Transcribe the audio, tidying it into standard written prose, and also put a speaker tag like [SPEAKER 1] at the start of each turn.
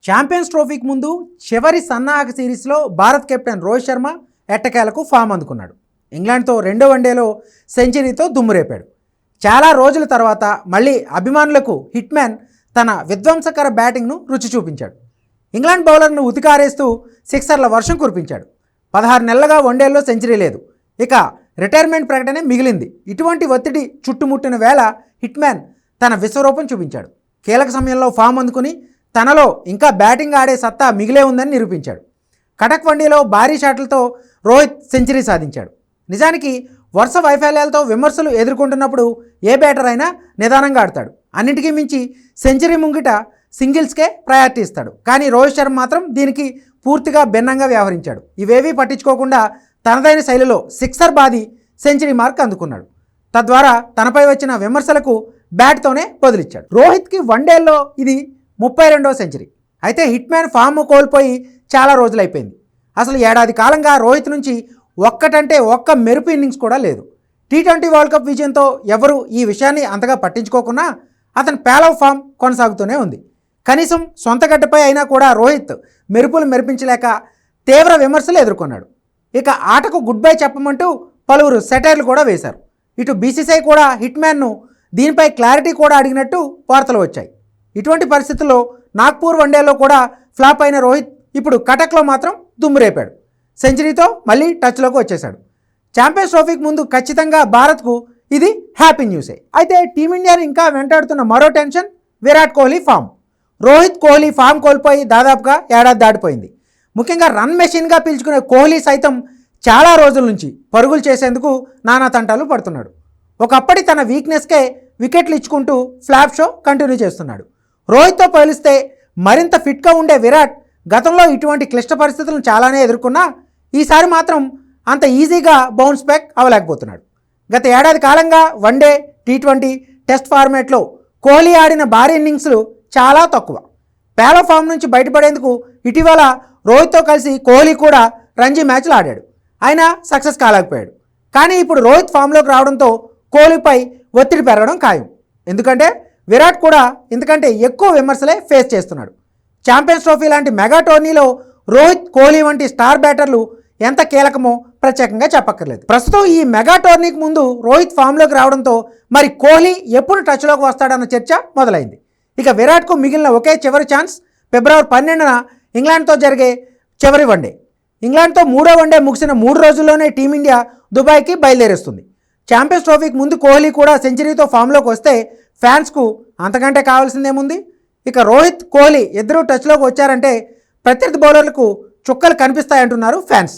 [SPEAKER 1] Champions ట్రోఫీకి ముందు చివరి సన్నాహక సిరీస్లో భారత్ కెప్టెన్ రోహిత్ శర్మ ఎట్టకేలకు ఫామ్ అందుకున్నాడు. ఇంగ్లాండ్తో రెండో వన్డేలో సెంచరీతో దుమ్మురేపాడు. చాలా రోజుల తర్వాత మళ్ళీ అభిమానులకు హిట్ మ్యాన్ తన విధ్వంసకర బ్యాటింగ్ను రుచి చూపించాడు. ఇంగ్లాండ్ బౌలర్ను ఉతికారేస్తూ సిక్సర్ల వర్షం కురిపించాడు. 16 నెలలుగా వన్డేల్లో సెంచరీ లేదు. ఇక రిటైర్మెంట్ ప్రకటనే మిగిలింది. ఇటువంటి ఒత్తిడి చుట్టుముట్టిన వేళ హిట్ మ్యాన్ తన విశ్వరూపం చూపించాడు. కీలక సమయంలో ఫామ్ అందుకుని తనలో ఇంకా బ్యాటింగ్ ఆడే సత్తా మిగిలే ఉందని నిరూపించాడు. కటక్ వన్డేలో భారీ షాట్లతో రోహిత్ సెంచరీ సాధించాడు. నిజానికి వరుస వైఫల్యాలతో విమర్శలు ఎదుర్కొంటున్నప్పుడు ఏ బ్యాటర్ అయినా నిదానంగా ఆడతాడు. అన్నింటికీ మించి సెంచరీ ముంగిట సింగిల్స్కే ప్రయారిటీ ఇస్తాడు. కానీ రోహిత్ శర్మ మాత్రం దీనికి పూర్తిగా భిన్నంగా వ్యవహరించాడు. ఇవేవీ పట్టించుకోకుండా తనదైన శైలిలో సిక్సర్ బాది సెంచరీ మార్క్ అందుకున్నాడు. తద్వారా తనపై వచ్చిన విమర్శలకు బ్యాట్తోనే బదులిచ్చాడు. రోహిత్కి వన్డేల్లో ఇది 32వ సెంచరీ. అయితే హిట్ మ్యాన్ ఫామ్ కోల్పోయి చాలా రోజులైపోయింది. అసలు ఏడాది కాలంగా రోహిత్ నుంచి ఒక్క మెరుపు ఇన్నింగ్స్ కూడా లేదు. టీ20 వరల్డ్ కప్ విజయంతో ఎవరు ఈ విషయాన్ని అంతగా పట్టించుకోకున్నా అతని పేలవ్ ఫామ్ కొనసాగుతూనే ఉంది. కనీసం సొంత గడ్డపై అయినా కూడా రోహిత్ మెరుపులు మెరిపించలేక తీవ్ర విమర్శలు ఎదుర్కొన్నాడు. ఇక ఆటకు గుడ్ బై చెప్పమంటూ పలువురు సెటైర్లు కూడా వేశారు. ఇటు బీసీసీఐ కూడా హిట్ మ్యాన్ను దీనిపై క్లారిటీ కూడా అడిగినట్టు వార్తలు వచ్చాయి. ఇటువంటి పరిస్థితుల్లో నాగ్పూర్ వన్డేలో కూడా ఫ్లాప్ అయిన రోహిత్ ఇప్పుడు కటక్లో మాత్రం దుమ్మురేపాడు. సెంచరీతో మళ్ళీ టచ్లోకి వచ్చేశాడు. ఛాంపియన్స్ ట్రోఫీకి ముందు ఖచ్చితంగా భారత్కు ఇది హ్యాపీ న్యూసే. అయితే టీమిండియాని ఇంకా వెంటాడుతున్న మరో tension Virat Kohli form. Rohit Kohli form కోల్పోయి దాదాపుగా ఏడాది దాటిపోయింది. ముఖ్యంగా రన్ మెషిన్గా పిలుచుకునే కోహ్లీ సైతం చాలా రోజుల నుంచి పరుగులు చేసేందుకు నానా తంటాలు పడుతున్నాడు. ఒకప్పటి తన వీక్నెస్కే వికెట్లు ఇచ్చుకుంటూ ఫ్లాప్ షో కంటిన్యూ చేస్తున్నాడు. రోహిత్తో పోలిస్తే మరింత ఫిట్గా ఉండే విరాట్ గతంలో ఇటువంటి క్లిష్ట పరిస్థితులను చాలానే ఎదుర్కొన్నా ఈసారి మాత్రం అంత ఈజీగా బౌన్స్ బ్యాక్ అవ్వలేకపోతున్నాడు. గత ఏడాది కాలంగా వన్డే, టీ20, టెస్ట్ ఫార్మాట్లో కోహ్లీ ఆడిన భారీ ఇన్నింగ్స్లు చాలా తక్కువ. పేలో ఫామ్ నుంచి బయటపడేందుకు ఇటీవల రోహిత్తో కలిసి కోహ్లీ కూడా రంజీ మ్యాచ్లు ఆడాడు. అయినా సక్సెస్ కాలేకపోయాడు. కానీ ఇప్పుడు రోహిత్ ఫామ్లోకి రావడంతో కోహ్లీపై ఒత్తిడి పెరగడం ఖాయం. ఎందుకంటే విరాట్ కూడా ఇంతకంటే ఎక్కువ విమర్శలే ఫేస్ చేస్తున్నాడు. ఛాంపియన్స్ ట్రోఫీ లాంటి మెగా టోర్నీలో రోహిత్, కోహ్లీ వంటి స్టార్ బ్యాటర్లు ఎంత కీలకమో ప్రత్యేకంగా చెప్పక్కర్లేదు. ప్రస్తుతం ఈ మెగా టోర్నీకి ముందు రోహిత్ ఫామ్లోకి రావడంతో మరి కోహ్లీ ఎప్పుడు టచ్లోకి వస్తాడన్న చర్చ మొదలైంది. ఇక విరాట్కు మిగిలిన ఒకే చివరి ఛాన్స్ ఫిబ్రవరి 12న ఇంగ్లాండ్తో జరిగే చివరి వన్డే. ఇంగ్లాండ్తో మూడో వన్డే ముగిసిన 3 రోజుల్లోనే టీమిండియా దుబాయ్కి బయలుదేరేస్తుంది. ఛాంపియన్స్ ట్రోఫీకి ముందు కోహ్లీ కూడా సెంచరీతో ఫామ్లోకి వస్తే ఫ్యాన్స్కు అంతకంటే కావాల్సిందేముంది? ఇక రోహిత్, కోహ్లీ ఇద్దరూ టచ్లోకి వచ్చారంటే ప్రత్యర్థి బౌలర్లకు చుక్కలు కనిపిస్తాయంటున్నారు ఫ్యాన్స్.